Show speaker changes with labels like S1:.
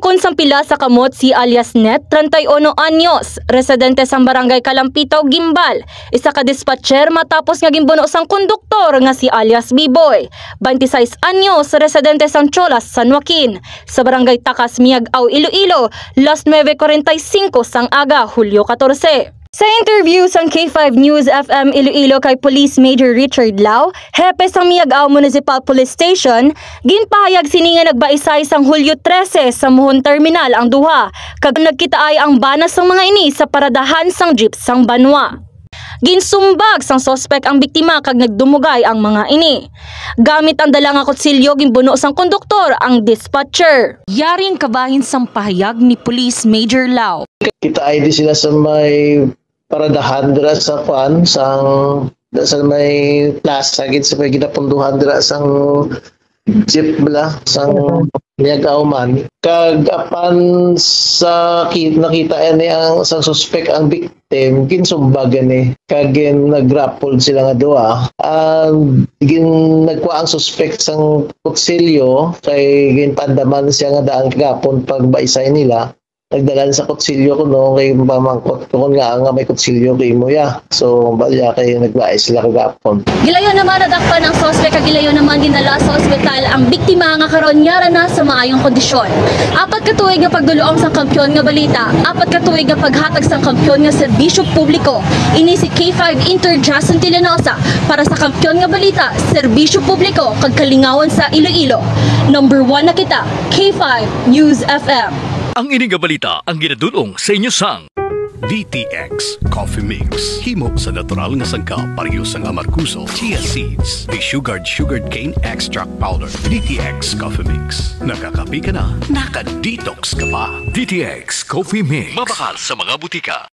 S1: Giangkon sang pila sa kamot si alias Net, 31 anyos, residente sang barangay Kalampitaw, Gimbal. Isa ka dispatcher matapos nga gimbuno sang konduktor nga si alias B-Boy. 26 anyos, residente sang Cholas, San Joaquin. Sa barangay Takas, Miag-Aw, Iloilo, las 9:45 sang aga, Hulyo 14. Sa interview sang K5 News FM Iloilo kay Police Major Richard Lau, hepe sang Miag-Aw Municipal Police Station, ginpahayag sini nga nagbaisay sang Hulyo 13 sa Muhon Terminal ang duha, kag nagkitaay ang banas sang mga ini sa paradahan sang jeep sang Banwa. Ginsumbag sang sospek ang biktima kag nagdumugay ang mga ini. Gamit ang dalang nga kutsilyo ginbuno sang konduktor ang dispatcher. Yaring kabahin sang pahayag ni Police Major Lau.
S2: Kita ID sila sa may paradahan dira sa kwan sa may plaza gid sa may ginapunduhan dira sang jeep bala sang Miag-Aw man. Kag apan sa nakita ni ang sang suspect ang victim ginsumbag ni kag nagrapol sila nga duha. Nagkuha ang suspect sang kutsilyo kay ginpandaman siya nga daan kagapon pag baisay nila. Nagdalan sa kutsilyo ko no kay pamangkot ko nga may kutsilyo kay Moya. So balya kay naglaay sila kagapon.
S1: Gilayo naman nadakpan ang suspect kag gilayo naman dinala sa ospital ang biktima nga karon yara na sa maayong kondisyon. Apat ka tuig nga pagduluong sang kampiyon nga balita, apat ka tuig nga paghatag sang kampiyon nga serbisyo publiko. Ini si K5 Inter Jason Tilenosa para sa kampiyon nga balita, serbisyo publiko kag kalingawan sa Iloilo. Number 1 na kita, K5 News FM.
S3: Ang ining balita ang ginadulong sa inyo sang DTX Coffee Mix. Himo sa natural nga sangka pareho sang amarkuso, chia seeds, sugared cane extract powder. DTX Coffee Mix. Nakakapi ka na, naka-detox ka pa. DTX Coffee Mix. Mabakal sa mga butika.